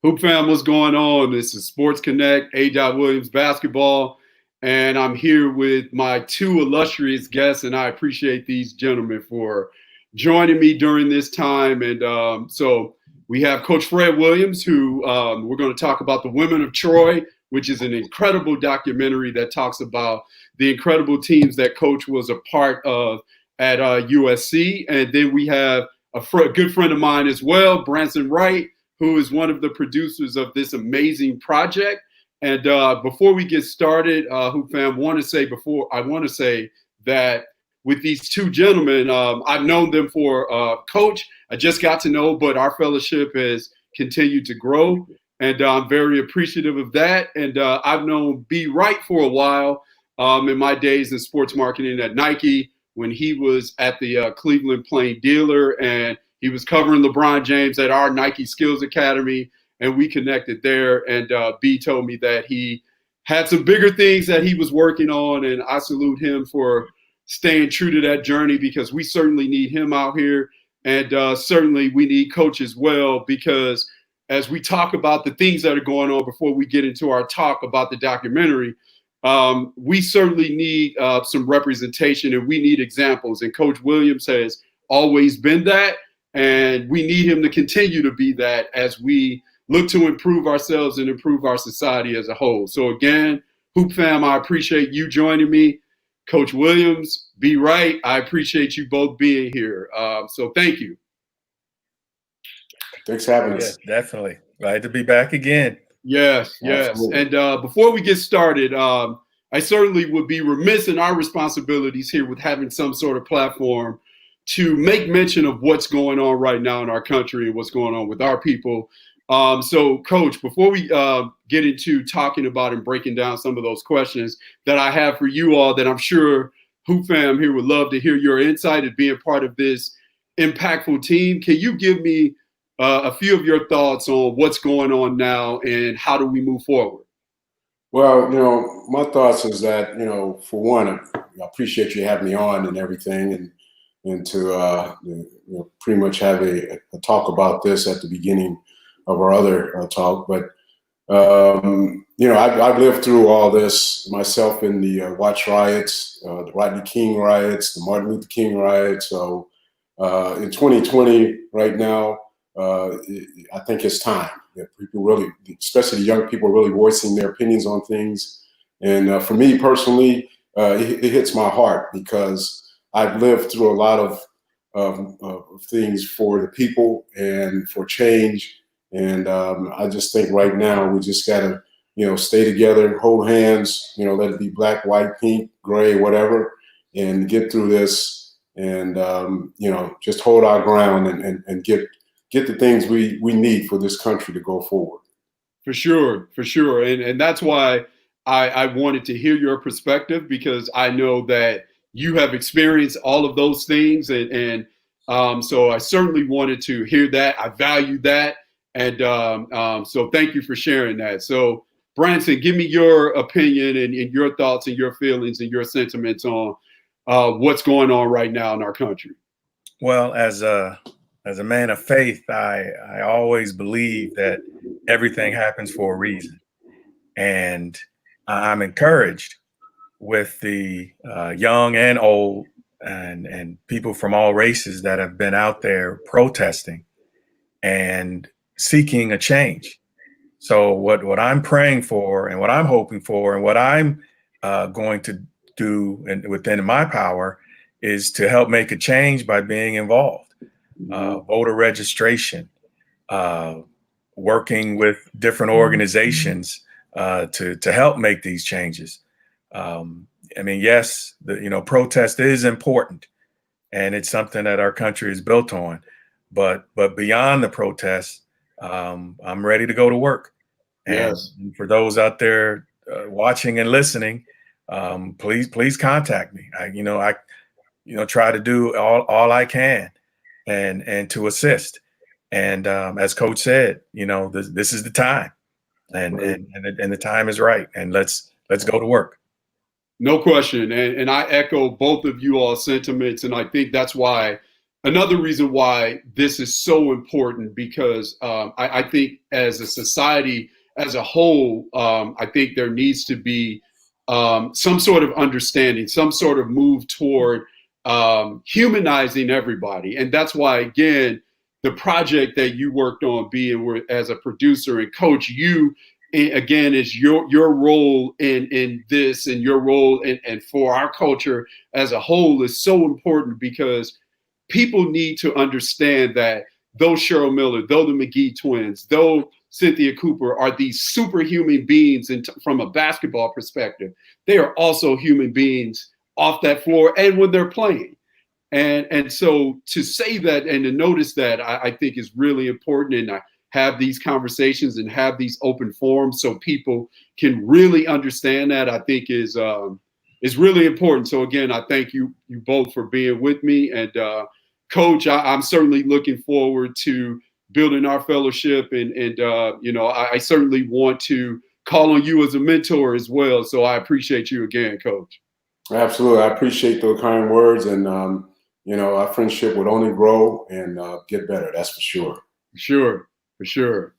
Hoop fam, what's going on? This is Sports Connect, A.Williams basketball, and I'm here with my two illustrious guests, and I appreciate these gentlemen for joining me during this time. And so we have Coach Fred Williams, who we're going to talk about the Women of Troy, which is an incredible documentary that talks about the incredible teams that Coach was a part of at USC. And then we have a good friend of mine as well, Branson Wright, who is one of the producers of this amazing project. And before we get started, Hoop fam, I want to say that with these two gentlemen, I've known them for Coach. I just got to know, but our fellowship has continued to grow, and I'm very appreciative of that. And I've known B. Wright for a while in my days in sports marketing at Nike when he was at the Cleveland Plain Dealer, and he was covering LeBron James at our Nike Skills Academy, and we connected there. And B told me that he had some bigger things that he was working on, and I salute him for staying true to that journey, because we certainly need him out here, and certainly we need Coach as well, because as we talk about the things that are going on before we get into our talk about the documentary, we certainly need some representation, and we need examples. And Coach Williams has always been that. And we need him to continue to be that as we look to improve ourselves and improve our society as a whole. So again, Hoop fam, I appreciate you joining me. Coach Williams, B. Wright, I appreciate you both being here. So thank you. Thanks for having us. Definitely. Glad to be back again. Yes. Absolutely. And before we get started, I certainly would be remiss in our responsibilities here with having some sort of platform to make mention of what's going on right now in our country and what's going on with our people. So, Coach, before we get into talking about and breaking down some of those questions that I have for you all, that I'm sure Hoop fam here would love to hear your insight as being part of this impactful team, can you give me a few of your thoughts on what's going on now and how do we move forward? Well, my thoughts is that, for one, I appreciate you having me on and everything, and to pretty much have a talk about this at the beginning of our other talk. But I've lived through all this myself in the Watch riots, the Rodney King riots, the Martin Luther King riots. So in 2020 right now, I think it's time that people really, especially the young people, are really voicing their opinions on things. And for me personally, it hits my heart because I've lived through a lot of things for the people and for change. And I just think right now we just got to, stay together, hold hands, let it be black, white, pink, gray, whatever, and get through this and, just hold our ground and get the things we need for this country to go forward. For sure. And that's why I wanted to hear your perspective, because I know that you have experienced all of those things. And so I certainly wanted to hear that. I value that. And so thank you for sharing that. So Branson, give me your opinion and your thoughts and your feelings and your sentiments on what's going on right now in our country. Well, as a man of faith, I always believe that everything happens for a reason. And I'm encouraged with the young and old and people from all races that have been out there protesting and seeking a change. So what I'm praying for and what I'm hoping for and what I'm going to do within my power is to help make a change by being involved. Voter registration, working with different organizations to help make these changes. Yes, protest is important, and it's something that our country is built on. But beyond the protest, I'm ready to go to work. And yes. For those out there watching and listening, please contact me. I try to do all I can and to assist. And as Coach said, this is the time, and the time is right. And let's go to work. No question. And I echo both of you all's sentiments. And I think that's why another reason why this is so important, because I think as a society as a whole, I think there needs to be some sort of understanding, some sort of move toward humanizing everybody. And that's why, again, the project that you worked on, being as a producer and coach, you again is your role in this, and your role and for our culture as a whole is so important, because people need to understand that those Cheryl Miller, though the McGee twins, though Cynthia Cooper are these superhuman beings from a basketball perspective, they are also human beings off that floor and when they're playing. And so to say that and to notice that, I think is really important. And I have these conversations and have these open forums so people can really understand that, I think is really important. So again, I thank you both for being with me. And Coach, I'm certainly looking forward to building our fellowship. And I certainly want to call on you as a mentor as well. So I appreciate you again, Coach. Absolutely. I appreciate those kind words. And, our friendship would only grow and get better. That's for sure. For sure.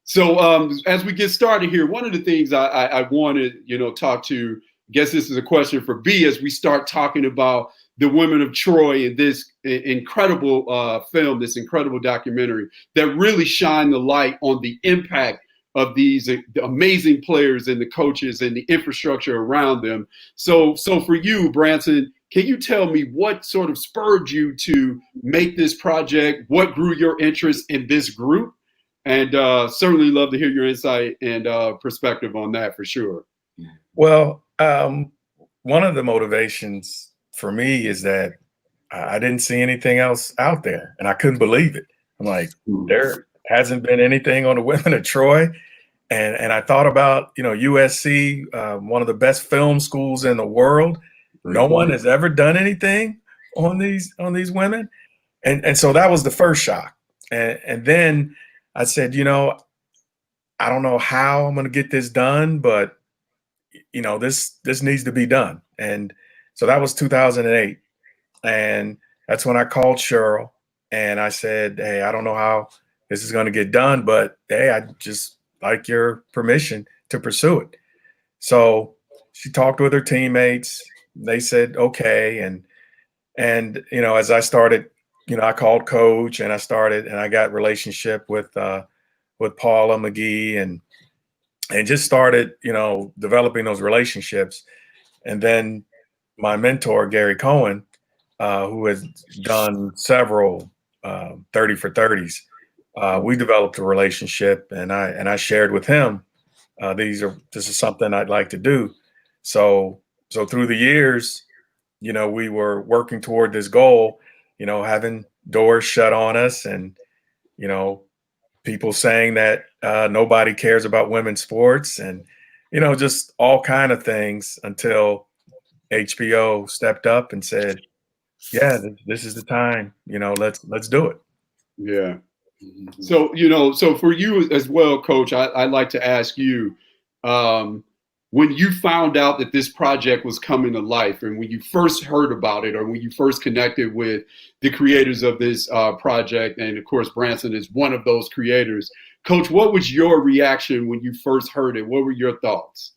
So as we get started here, one of the things I wanted, talk to, I guess this is a question for B, as we start talking about the women of Troy and this incredible film, this incredible documentary that really shine the light on the impact of these amazing players and the coaches and the infrastructure around them. So for you, Branson, can you tell me what sort of spurred you to make this project? What grew your interest in this group? And certainly love to hear your insight and perspective on that for sure. Well, one of the motivations for me is that I didn't see anything else out there, and I couldn't believe it. I'm like, there hasn't been anything on the women of Troy. And I thought about, USC, one of the best film schools in the world. No one has ever done anything on these women. And so that was the first shock. And then I said, I don't know how I'm going to get this done, but this needs to be done. And so that was 2008. And that's when I called Cheryl and I said, hey, I don't know how this is going to get done, but hey, I just like your permission to pursue it. So she talked with her teammates. They said, okay. And as I started, I called Coach and I got relationship with Paula McGee and just started, developing those relationships. And then my mentor, Gary Cohen, who has done several 30 for 30s, we developed a relationship, and I shared with him, this is something I'd like to do. So through the years, we were working toward this goal, having doors shut on us and, people saying that nobody cares about women's sports and, just all kind of things until HBO stepped up and said, yeah, this is the time, let's do it. Yeah. So, so for you as well, Coach, I'd like to ask you, when you found out that this project was coming to life and when you first heard about it or when you first connected with the creators of this project, and of course, Branson is one of those creators. Coach, what was your reaction when you first heard it? What were your thoughts?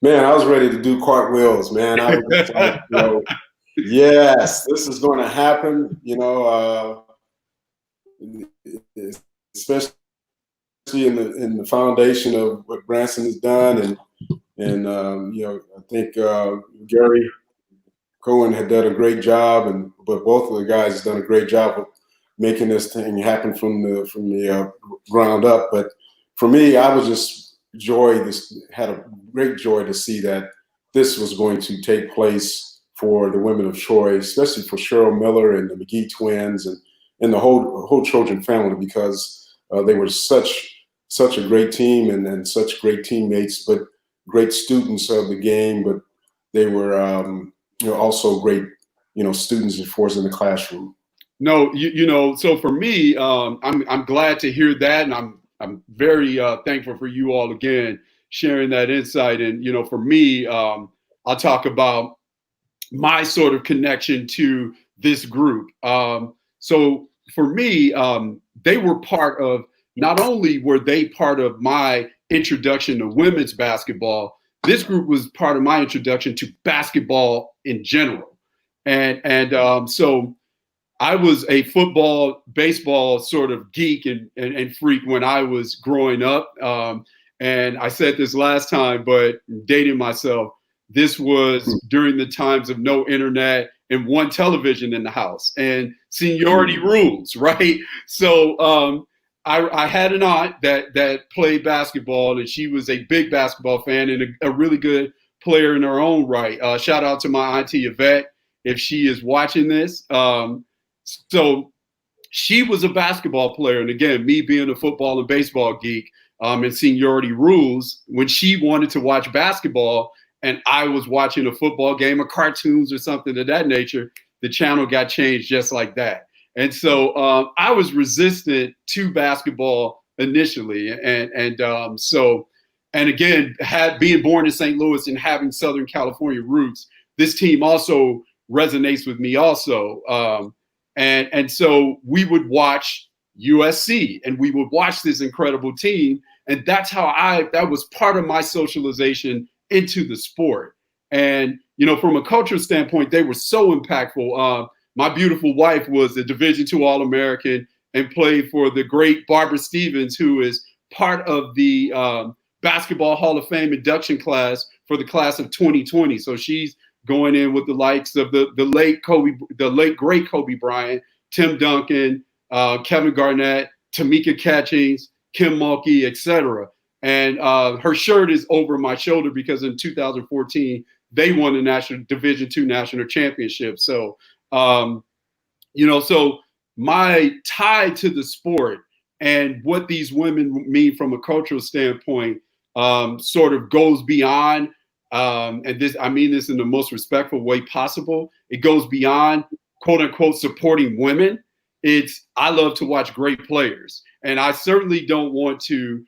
Man, I was ready to do cartwheels, man. I was just like, yes, this is going to happen, especially in the foundation of what Branson has done. And I think Gary Cohen had done a great job, but both of the guys have done a great job of making this thing happen from the ground up. But for me, I was just had a great joy to see that this was going to take place for the women of Troy, especially for Cheryl Miller and the McGee twins and the whole Trojan family, because they were such a great team and such great teammates, but great students of the game. But they were also great students and force in the classroom. No, so for me, I'm glad to hear that, and I'm very thankful for you all again sharing that insight. And for me, I'll talk about my sort of connection to this group. So for me, they were part of, not only were they part of my introduction to women's basketball, this group was part of my introduction to basketball in general. And so I was a football, baseball sort of geek and freak when I was growing up. And I said this last time, but dating myself, this was during the times of no internet and one television in the house and seniority rules, right? So I had an aunt that played basketball, and she was a big basketball fan and a really good player in her own right. Shout out to my auntie Yvette if she is watching this. So she was a basketball player. And again, me being a football and baseball geek and seniority rules, when she wanted to watch basketball and I was watching a football game or cartoons or something of that nature, the channel got changed just like that. And so I was resistant to basketball initially. And again, being born in St. Louis and having Southern California roots, this team also resonates with me also. And so we would watch USC and we would watch this incredible team. And that's how that was part of my socialization into the sport. And, you know, from a cultural standpoint, they were so impactful. My beautiful wife was a Division II All-American and played for the great Barbara Stevens, who is part of the Basketball Hall of Fame induction class for the class of 2020. So she's going in with the likes of the late great Kobe Bryant, Tim Duncan, Kevin Garnett, Tamika Catchings, Kim Mulkey, etc. And her shirt is over my shoulder because in 2014 they won the national Division II national championship. So so my tie to the sport and what these women mean from a cultural standpoint sort of goes beyond. And this, I mean this in the most respectful way possible. It goes beyond, quote unquote, supporting women. I love to watch great players. And I certainly don't want to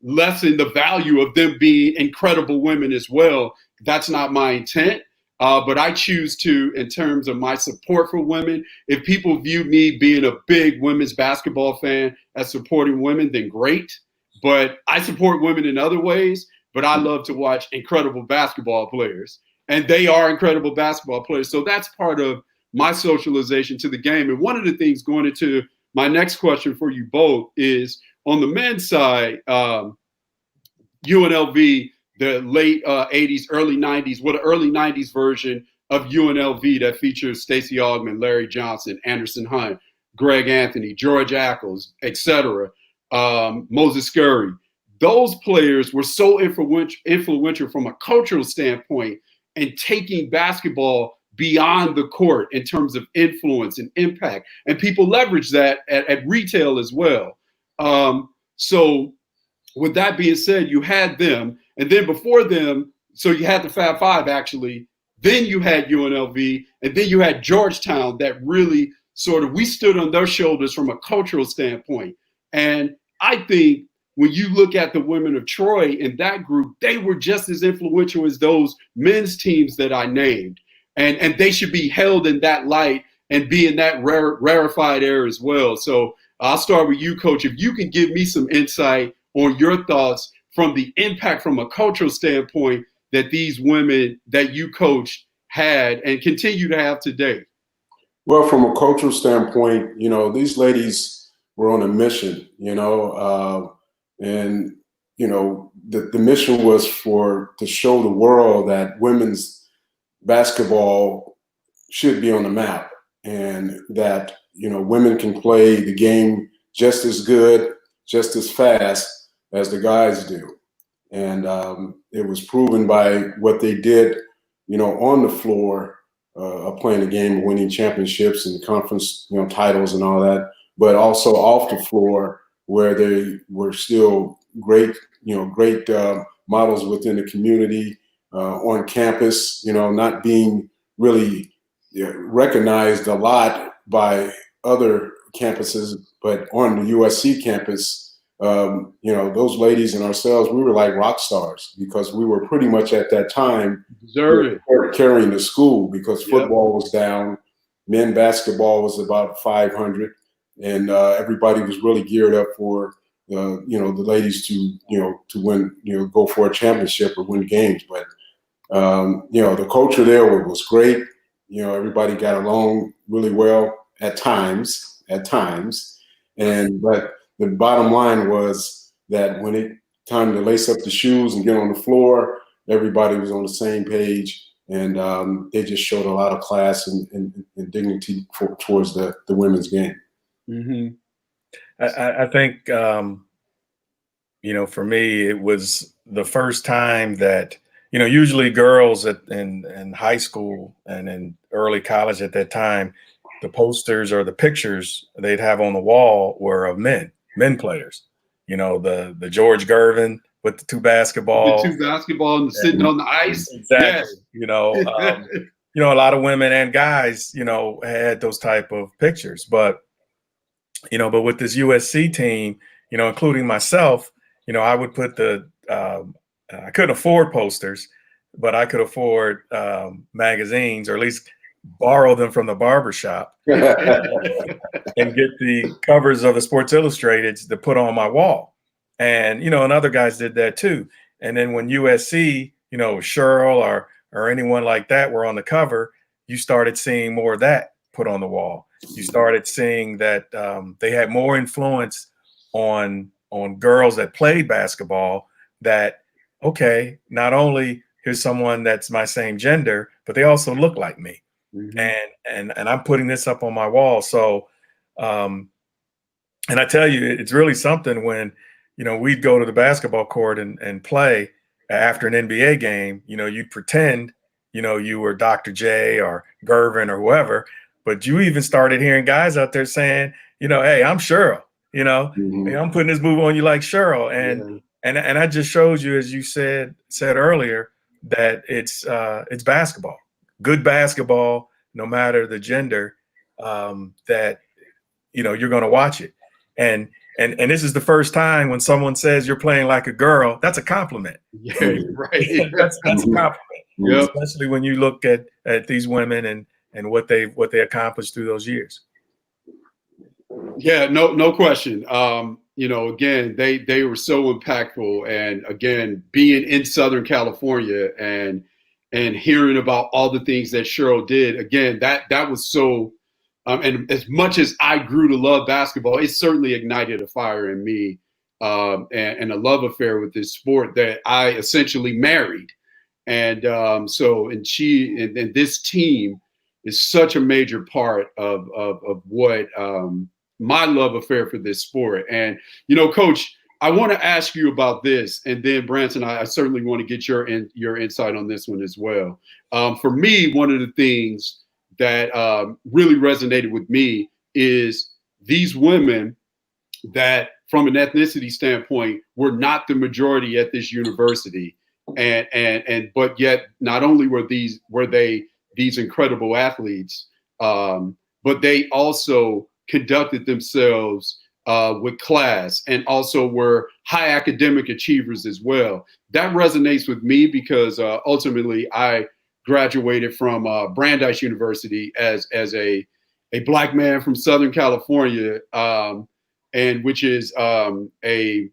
lessen the value of them being incredible women as well. That's not my intent. But I choose to, in terms of my support for women, if people view me being a big women's basketball fan as supporting women, then great. But I support women in other ways. But I love to watch incredible basketball players, and they are incredible basketball players. So that's part of my socialization to the game. And one of the things going into my next question for you both is on the men's side, UNLV, the late 80s, early 90s, what an early 90s version of UNLV that features Stacey Augmon, Larry Johnson, Anderson Hunt, Greg Anthony, George Ackles, etc., Moses Scurry. Those players were so influential from a cultural standpoint and taking basketball beyond the court in terms of influence and impact. And people leverage that at retail as well. So with that being said, you had them. And then before them, so you had the Fab Five actually, then you had UNLV, and then you had Georgetown that really sort of, we stood on their shoulders from a cultural standpoint. And I think when you look at the women of Troy in that group, they were just as influential as those men's teams that I named. And they should be held in that light and be in that rarefied air as well. So I'll start with you, Coach. If you can give me some insight on your thoughts from the impact from a cultural standpoint that these women that you coached had and continue to have today. Well, from a cultural standpoint, you know, these ladies were on a mission, and, you know, the mission was to show the world that women's basketball should be on the map and that, you know, women can play the game just as good, just as fast as the guys do. And it was proven by what they did, you know, on the floor of playing the game, winning championships and conference, you know, titles and all that, but also off the floor where they were still great, you know, great models within the community, on campus, you know, not being really recognized a lot by other campuses, but on the USC campus, you know, those ladies and ourselves, we were like rock stars because we were pretty much at that time carrying the school because football was down Men basketball was about 500, and everybody was really geared up for the ladies to win, go for a championship or win games. But the culture there was great. Everybody got along really well at times, but the bottom line was that when it time to lace up the shoes and get on the floor, everybody was on the same page, and they just showed a lot of class and dignity towards the women's game. Mm-hmm. I think, for me, it was the first time that, usually girls in high school and in early college at that time, the posters or the pictures they'd have on the wall were of men players. The George Gervin with the two basketballs. The two basketball and sitting on the ice. Exactly. Yes. A lot of women and guys, had those type of pictures. But with this USC team, including myself, I would put I couldn't afford posters, but I could afford magazines, or at least borrow them from the barbershop and get the covers of the Sports Illustrated to put on my wall. And, and other guys did that too. And then when USC, Cheryl or anyone like that were on the cover, you started seeing more of that put on the wall. You started seeing that they had more influence on girls that played basketball, that, okay, not only here's someone that's my same gender, but they also look like me. Mm-hmm. And I'm putting this up on my wall. So, and I tell you, it's really something when, we'd go to the basketball court and play after an NBA game. You'd pretend, you were Dr. J or Gervin or whoever, but you even started hearing guys out there saying, hey, I'm Cheryl, Mm-hmm. hey, I'm putting this move on you like Cheryl. And that just shows you, as you said earlier, that it's basketball, good basketball, no matter the gender, that, you're going to watch it. And this is the first time when someone says you're playing like a girl, that's a compliment. Yeah, right. that's a compliment. Yep. Especially when you look at these women and what they accomplished through those years. Yeah, no question. Again, they were so impactful, and again, being in Southern California and hearing about all the things that Cheryl did, again, that was so. And as much as I grew to love basketball, it certainly ignited a fire in me, and a love affair with this sport that I essentially married. And she and this team is such a major part of what my love affair for this sport. And, Coach, I want to ask you about this. And then, Branson, I certainly want to get your insight on this one as well. For me, one of the things that really resonated with me is these women that, from an ethnicity standpoint, were not the majority at this university. But yet, not only were they these incredible athletes, but they also conducted themselves with class, and also were high academic achievers as well. That resonates with me because ultimately I graduated from Brandeis University as a Black man from Southern California, and which is a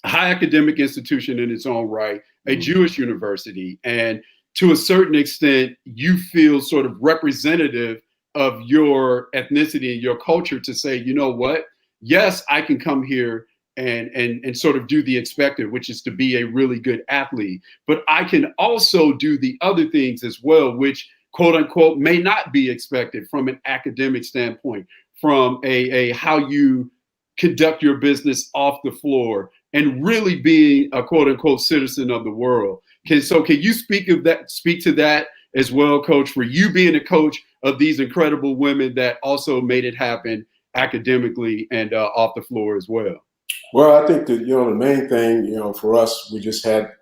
high academic institution in its own right, a Jewish university. And to a certain extent, you feel sort of representative of your ethnicity and your culture to say, you know what? Yes, I can come here and sort of do the expected, which is to be a really good athlete. But I can also do the other things as well, which, quote unquote, may not be expected from an academic standpoint, from a how you conduct your business off the floor, and really being a quote unquote citizen of the world. Can you speak to that as well, Coach, for you being a coach of these incredible women that also made it happen academically and off the floor as well? Well, I think that, the main thing, for us, we just had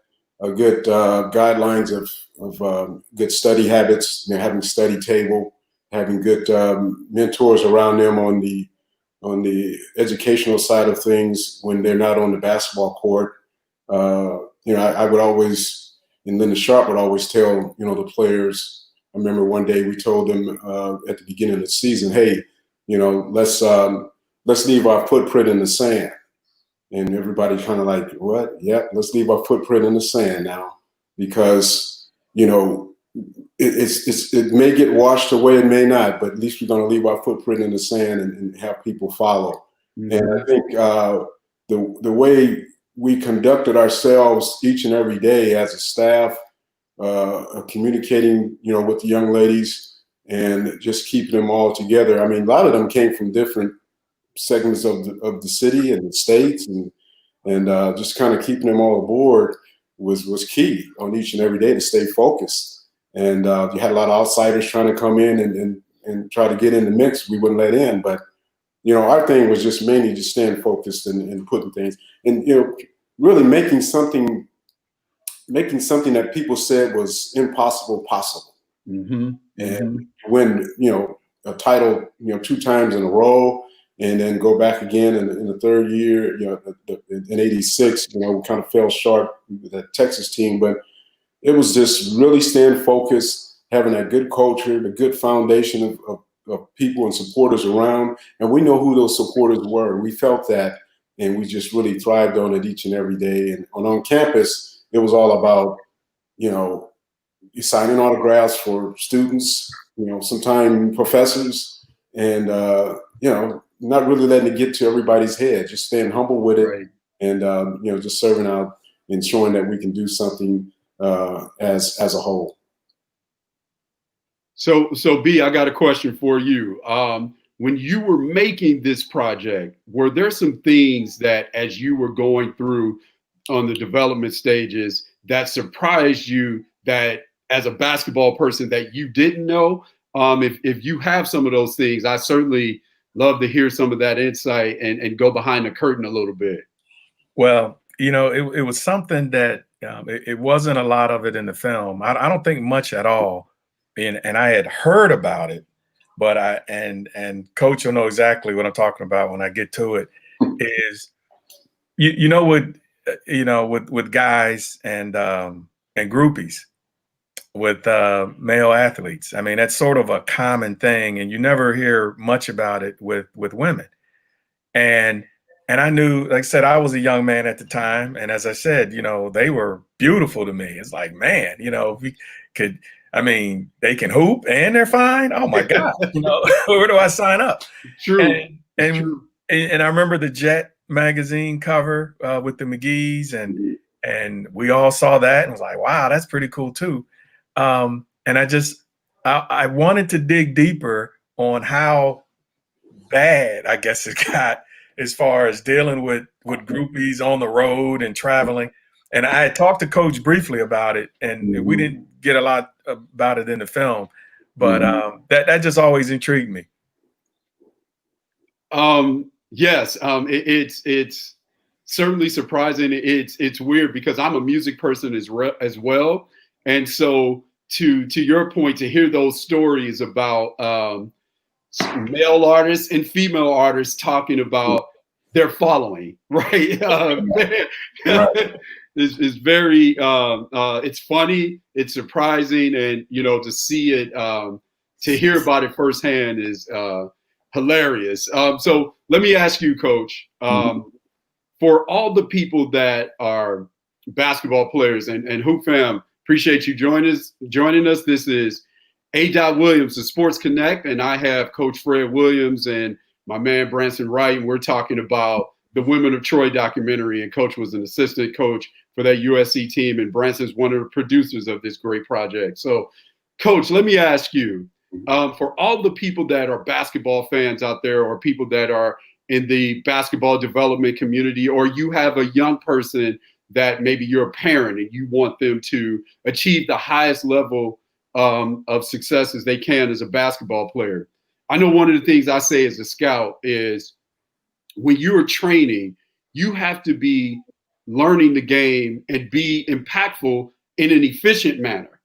a good guidelines of good study habits, having a study table, having good mentors around them on the educational side of things when they're not on the basketball court. I would always, and Linda Sharp would always tell, the players remember one day we told them at the beginning of the season, hey, let's leave our footprint in the sand. And everybody kind of like, what? Yeah, let's leave our footprint in the sand now, because it may get washed away, it may not, but at least we're going to leave our footprint in the sand and have people follow. Mm-hmm. And I think the way we conducted ourselves each and every day as a staff, communicating, with the young ladies and just keeping them all together. I mean, a lot of them came from different segments of the city and the states, and just kind of keeping them all aboard was key on each and every day to stay focused. And you had a lot of outsiders trying to come in and try to get in the mix. We wouldn't let in, but our thing was just mainly just staying focused and putting things and really making something that people said was impossible possible. Mm-hmm. And win a title 2 times in a row, and then go back again in the third year. In '86, we kind of fell short with that Texas team, but it was just really staying focused, having that good culture, the good foundation of people and supporters around. And we know who those supporters were. We felt that, and we just really thrived on it each and every day. And on campus, it was all about, you signing autographs for students, sometimes professors, and, not really letting it get to everybody's head, just staying humble with it. Right. And, just serving out and showing that we can do something as a whole. So B, I got a question for you. When you were making this project, were there some things that, as you were going through on the development stages, that surprised you, that as a basketball person that you didn't know? If you have some of those things, I certainly love to hear some of that insight and go behind the curtain a little bit. Well, it was something that it wasn't a lot of it in the film. I don't think much at all. And I had heard about it, but and Coach will know exactly what I'm talking about when I get to it. Is with guys and groupies, with male athletes. I mean, that's sort of a common thing, and you never hear much about it with women. And I knew, like I said, I was a young man at the time, and as I said, they were beautiful to me. It's like, man, if we could. I mean, they can hoop and they're fine. Oh my God! Where do I sign up? True. And I remember the Jet magazine cover with the McGee's, and we all saw that and was like, wow, that's pretty cool too. And I wanted to dig deeper on how bad, I guess, it got as far as dealing with groupies on the road and traveling. And I had talked to Coach briefly about it, and we didn't get a lot about it in the film, but that just always intrigued me. Yes, it's certainly surprising. It's weird because I'm a music person as well, and so to your point, to hear those stories about male artists and female artists talking about their following, right? Is very it's funny, it's surprising, and to see it, to hear about it firsthand is hilarious. So let me ask you, Coach, for all the people that are basketball players and Hoop Fam, appreciate you joining us. This is A.Williams, the Sports Connect, and I have Coach Fred Williams and my man Branson Wright, and we're talking about the Women of Troy documentary, and Coach was an assistant coach for that USC team, and Branson's one of the producers of this great project. So, Coach, let me ask you, for all the people that are basketball fans out there, or people that are in the basketball development community, or you have a young person that maybe you're a parent and you want them to achieve the highest level of success as they can as a basketball player. I know one of the things I say as a scout is, when you're training, you have to be learning the game and be impactful in an efficient manner,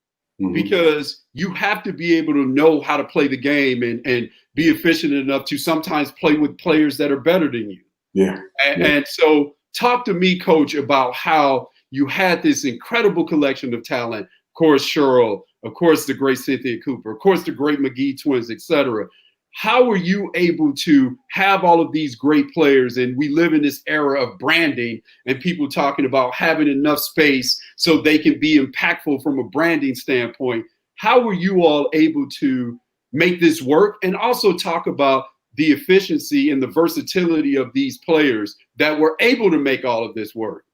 because you have to be able to know how to play the game and be efficient enough to sometimes play with players that are better than you. Yeah. And so talk to me, Coach, about how you had this incredible collection of talent. Of course, Cheryl, of course, the great Cynthia Cooper, of course, the great McGee twins, etc. How were you able to have all of these great players? And we live in this era of branding and people talking about having enough space so they can be impactful from a branding standpoint. How were you all able to make this work, and also talk about the efficiency and the versatility of these players that were able to make all of this work?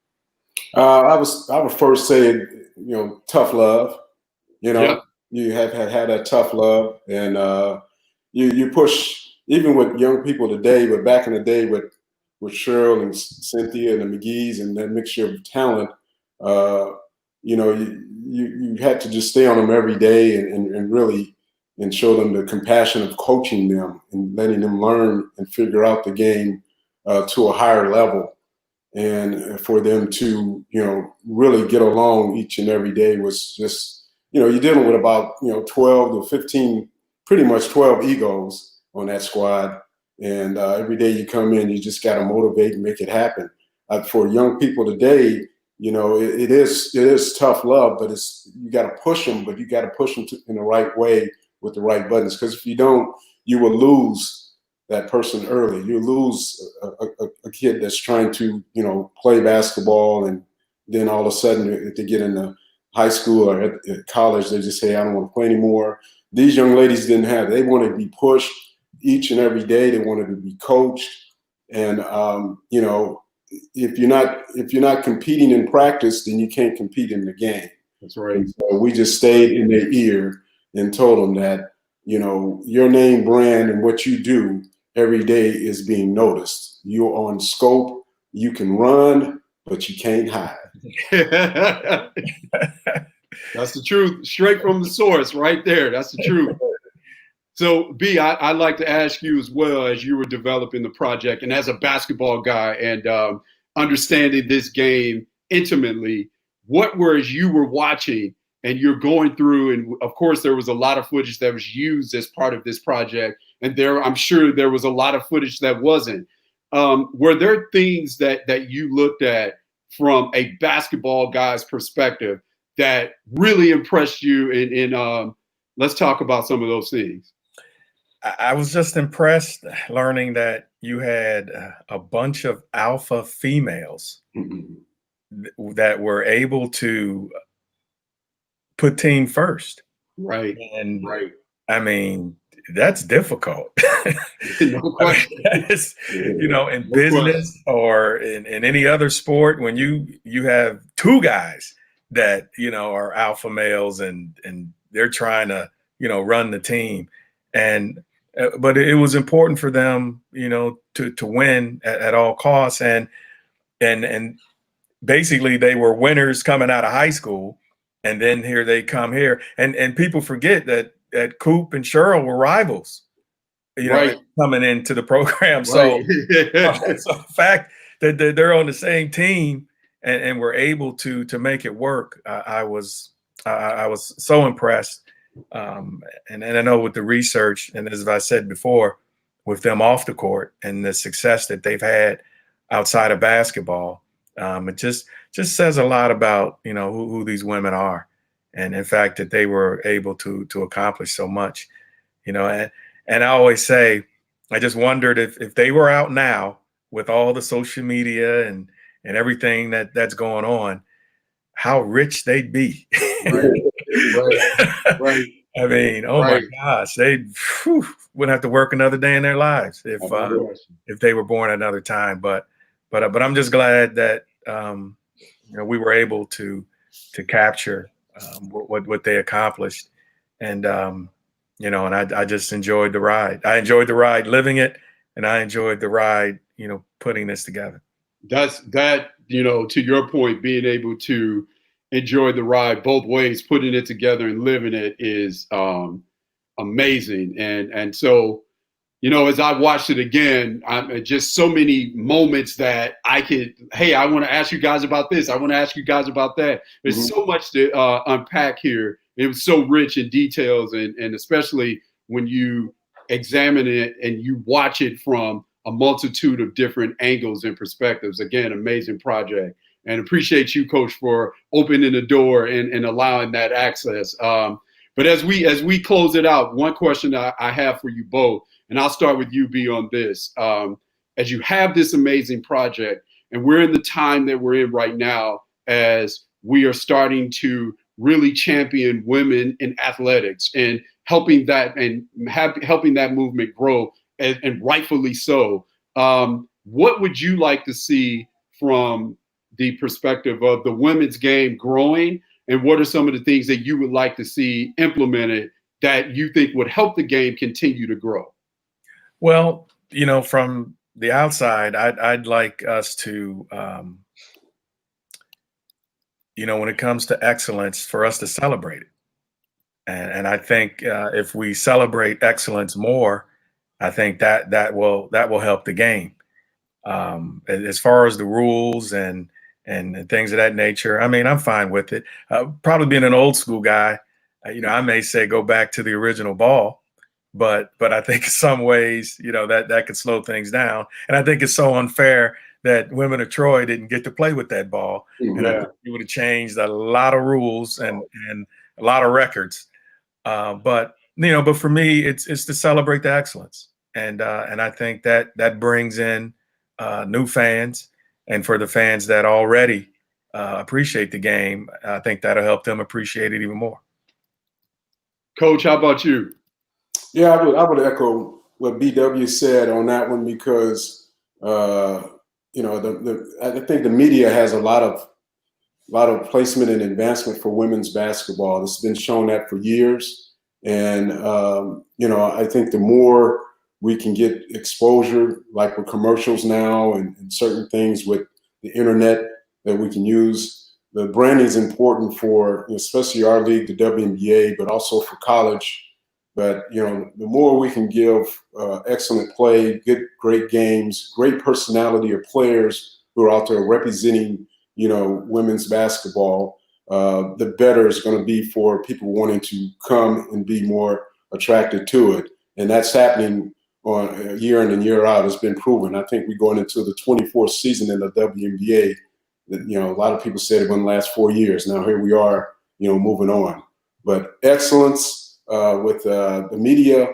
I would first say, tough love. Yep. You have had that tough love, and you push even with young people today, but back in the day with Cheryl and Cynthia and the McGees and that mixture of talent, you had to just stay on them every day and really and show them the compassion of coaching them and letting them learn and figure out the game to a higher level. And for them to, really get along each and every day was just, you're dealing with about, 12 to 15, pretty much 12 egos on that squad. And every day you come in, you just got to motivate and make it happen. For young people today, it is tough love, but you got to push them, but you got to push them in the right way with the right buttons. Because if you don't, you will lose that person early. You lose a kid that's trying to, play basketball, and then all of a sudden, if they get into high school or at college, they just say, I don't want to play anymore. These young ladies didn't have it. They wanted to be pushed each and every day. They wanted to be coached. And, if you're not competing in practice, then you can't compete in the game. That's right. And so we just stayed in their ear and told them that, your name, brand, and what you do every day is being noticed. You're on scope. You can run, but you can't hide. That's the truth, straight from the source right there. That's the truth. So, B, I'd like to ask you as well, as you were developing the project and as a basketball guy and understanding this game intimately, what as you were watching and you're going through, and of course there was a lot of footage that was used as part of this project, and I'm sure there was a lot of footage that wasn't. Were there things that you looked at from a basketball guy's perspective that really impressed you? And let's talk about some of those things. I was just impressed learning that you had a bunch of alpha females that were able to put team first. Right. And right. I mean, that's difficult. No question. In business or in any other sport, when you have two guys that, are alpha males and they're trying to, run the team. And but it was important for them, to win at all costs. And basically they were winners coming out of high school. And then here they come here. And people forget that Coop and Cheryl were rivals, right. coming into the program. Right. So the fact that they're on the same team and were able to make it work, I was so impressed. And I know with the research, and as I said before, with them off the court and the success that they've had outside of basketball, it just says a lot about, who these women are. And in fact, that they were able to accomplish so much, and I always say, I just wondered if they were out now with all the social media and everything that's going on, how rich they'd be. Right. I mean, oh my gosh, they wouldn't have to work another day in their lives if they were born at another time. But I'm just glad that we were able to capture what they accomplished, and and I just enjoyed the ride. I enjoyed the ride living it, and I enjoyed the ride putting this together. That's that, to your point, being able to enjoy the ride both ways, putting it together and living it is amazing. And so, as I watched it again, just so many moments that I want to ask you guys about this. I want to ask you guys about that. There's so much to unpack here. It was so rich in details, and especially when you examine it and you watch it from a multitude of different angles and perspectives. Again, amazing project, and appreciate you, Coach, for opening the door and allowing that access. But as we close it out, one question I have for you both, and I'll start with you, B, on this. As you have this amazing project, and we're in the time that we're in right now, as we are starting to really champion women in athletics and helping that movement grow, and rightfully so. What would you like to see from the perspective of the women's game growing? And what are some of the things that you would like to see implemented that you think would help the game continue to grow? Well, from the outside, I'd like us to, when it comes to excellence, for us to celebrate it. And I think if we celebrate excellence more, I think that will help the game. As far as the rules and things of that nature, I mean, I'm fine with it. Probably being an old school guy, I may say go back to the original ball, but I think in some ways, that could slow things down. And I think it's so unfair that women of Troy didn't get to play with that ball. Yeah. And I think it would have changed a lot of rules and a lot of records. But for me, it's to celebrate the excellence. And I think that brings in new fans. And for the fans that already appreciate the game, I think that'll help them appreciate it even more. Coach, how about you? Yeah, I would echo what BW said on that one, because I think the media has a lot of placement and advancement for women's basketball. It's been shown that for years, and I think the more we can get exposure, like with commercials now and certain things with the internet that we can use. The branding is important for, especially our league, the WNBA, but also for college. But, the more we can give excellent play, great games, great personality of players who are out there representing, women's basketball, the better it's going to be for people wanting to come and be more attracted to it. And that's happening on year in and year out. Has been proven. I think we're going into the 24th season in the WNBA. A lot of people said it wouldn't last 4 years. Now here we are, moving on. But excellence with the media,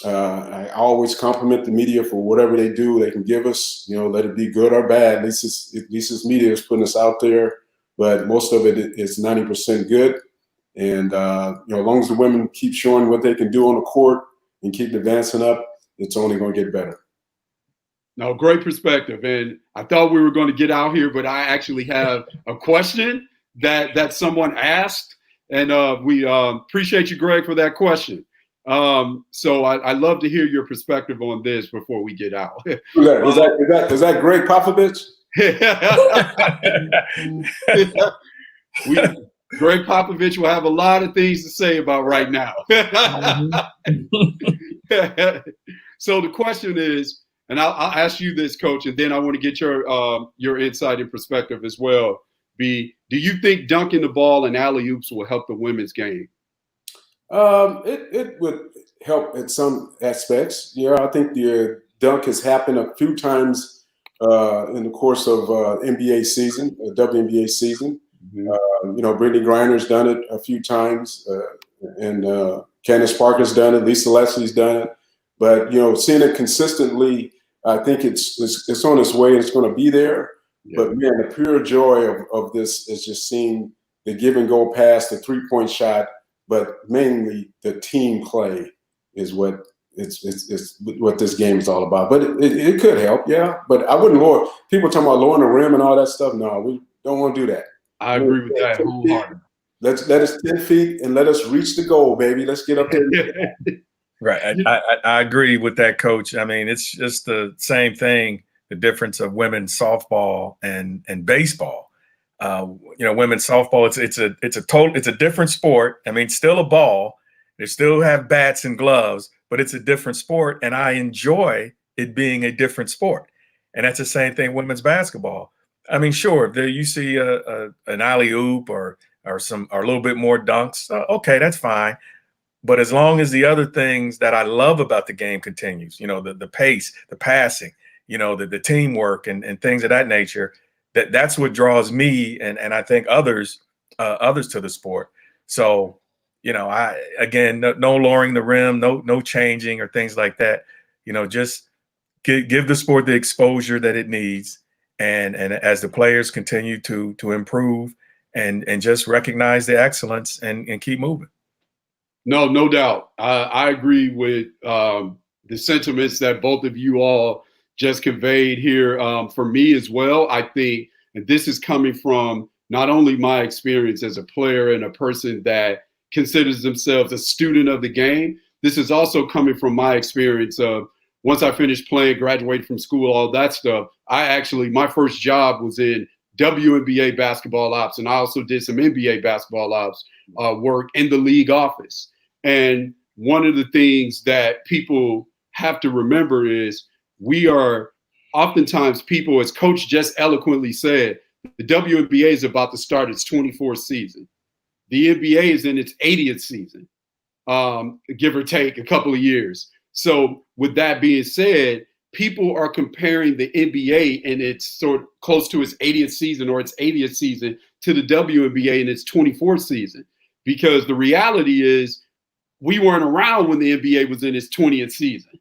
I always compliment the media for whatever they do. They can give us, let it be good or bad. At least it's media is putting us out there. But most of it is 90% good. And as long as the women keep showing what they can do on the court and keep advancing up, it's only going to get better. No, great perspective. And I thought we were going to get out here, but I actually have a question that someone asked. And we appreciate you, Greg, for that question. So I love to hear your perspective on this before we get out. Is that Greg Popovich? Greg Popovich will have a lot of things to say about right now. So the question is, and I'll ask you this, Coach, and then I want to get your insight and perspective as well. B, do you think dunking the ball and alley-oops will help the women's game? It would help in some aspects. I think the dunk has happened a few times in the course of NBA season, WNBA season. Mm-hmm. Brittany Griner's done it a few times, and Candace Parker's done it. Lisa Leslie's done it. But seeing it consistently, I think it's on its way. It's going to be there. Yeah. But man, the pure joy of this is just seeing the give and go pass, the 3-point shot, but mainly the team play is what it's what this game is all about. But it could help, yeah. But I wouldn't lower. People talking about lowering the rim and all that stuff. No, we don't want to do that. I agree with that wholeheartedly. Let us 10 feet and let us reach the goal, baby. Let's get up there. Right. I agree with that, Coach. I mean, it's just the same thing, the difference of women's softball and baseball. Women's softball, it's a different sport. I mean, still a ball. They still have bats and gloves, but it's a different sport. And I enjoy it being a different sport. And that's the same thing with women's basketball. I mean, sure, there you see an alley-oop or a little bit more dunks. Okay, that's fine. But as long as the other things that I love about the game continues, the pace, the passing, the teamwork and things of that nature, that's what draws me and I think others to the sport. So again, no lowering the rim, no changing or things like that. Just give the sport the exposure that it needs, and as the players continue to improve and just recognize the excellence and keep moving. No doubt. I agree with the sentiments that both of you all just conveyed here. For me as well, I think, and this is coming from not only my experience as a player and a person that considers themselves a student of the game, this is also coming from my experience of once I finished playing, graduated from school, all that stuff. My first job was in WNBA basketball ops, and I also did some NBA basketball ops work in the league office. And one of the things that people have to remember is we are oftentimes people, as Coach just eloquently said, the WNBA is about to start its 24th season. The NBA is in its 80th season, give or take a couple of years. So with that being said, people are comparing the NBA and it's sort of close to its 80th season or its 80th season to the WNBA in its 24th season. Because the reality is we weren't around when the NBA was in its 20th season.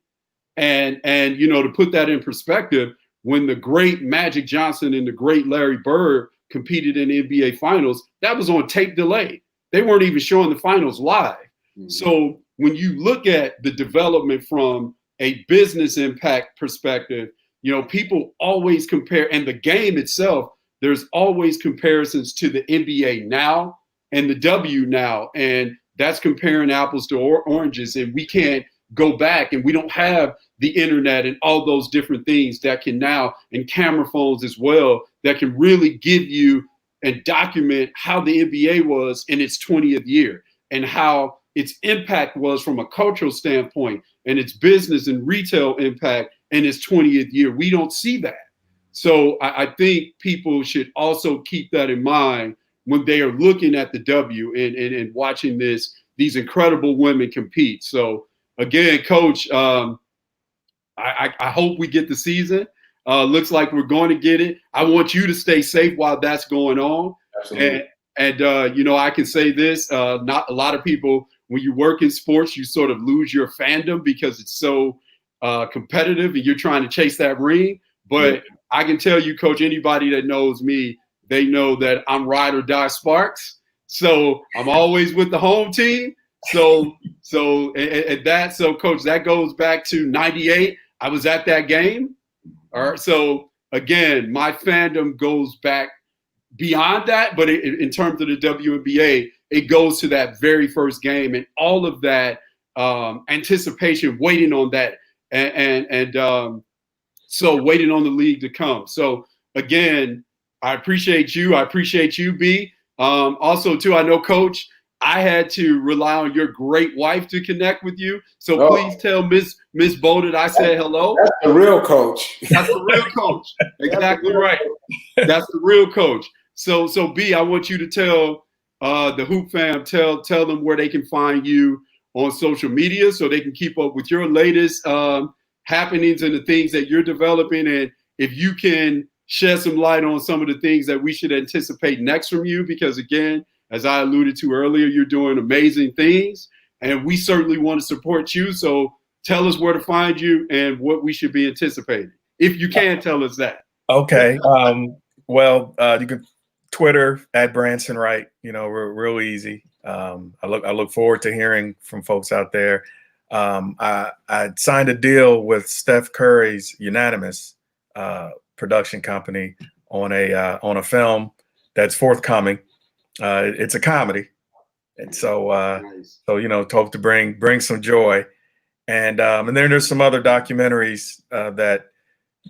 And to put that in perspective, when the great Magic Johnson and the great Larry Bird competed in the NBA finals, that was on tape delay. They weren't even showing the finals live. Mm-hmm. So when you look at the development from a business impact perspective, people always compare, and the game itself, there's always comparisons to the NBA now and the W now. And that's comparing apples to oranges. And we can't go back, and we don't have the internet and all those different things that can now, and camera phones as well, that can really give you and document how the NBA was in its 20th year and how its impact was from a cultural standpoint and its business and retail impact in its 20th year. We don't see that. So I think people should also keep that in mind when they are looking at the W and watching these incredible women compete. So again, Coach, I hope we get the season. Looks like we're going to get it. I want you to stay safe while that's going on. Absolutely. And I can say this, not a lot of people, when you work in sports, you sort of lose your fandom because it's so competitive and you're trying to chase that ring. But yeah. I can tell you, Coach, anybody that knows me, they know that I'm ride or die Sparks. So I'm always with the home team. So Coach, that goes back to 98. I was at that game. All right. So again, my fandom goes back beyond that, but in terms of the WNBA, it goes to that very first game and all of that anticipation, waiting on that, so waiting on the league to come. So again, I appreciate you. I appreciate you, B. Also, too, I know, Coach, I had to rely on your great wife to connect with you. So please tell Miss Bo that I said hello. That's the real coach. That's the real coach. Exactly right. That's the real coach. So B, I want you to tell the Hoop fam, tell them where they can find you on social media so they can keep up with your latest happenings and the things that you're developing. And if you can shed some light on some of the things that we should anticipate next from you, because again, as I alluded to earlier, you're doing amazing things and we certainly want to support you. So tell us where to find you and what we should be anticipating. If you can tell us that. Okay. You can Twitter at Branson Wright, real easy. I look forward to hearing from folks out there. I signed a deal with Steph Curry's Unanimous production company on a film that's forthcoming. It's a comedy, and so nice. Hope to bring some joy, and then there's some other documentaries that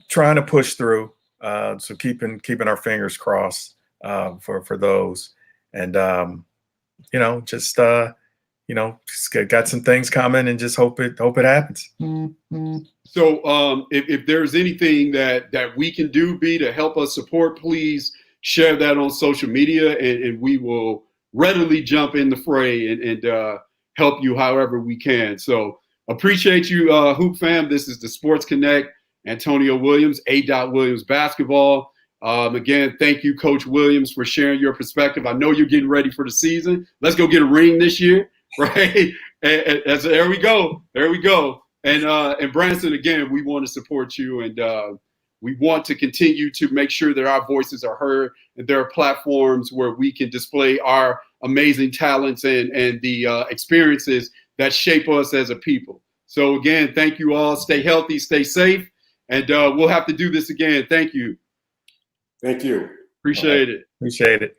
trying to push through. So keeping our fingers crossed for those, and just got some things coming, and just hope it happens. So if there's anything that we can do, B, to help us support, please share that on social media, and we will readily jump in the fray and help you however we can. So appreciate you, Hoop fam. This is the Sports Connect. Antonio Williams, A.Williams basketball. Again, thank you, Coach Williams, for sharing your perspective. I know you're getting ready for the season. Let's go get a ring this year. right? And so there we go. There we go. And Branson, again, we want to support you, and we want to continue to make sure that our voices are heard, and there are platforms where we can display our amazing talents and the experiences that shape us as a people. So again, thank you all. Stay healthy, stay safe, and we'll have to do this again. Thank you. Thank you. Appreciate it. Appreciate it.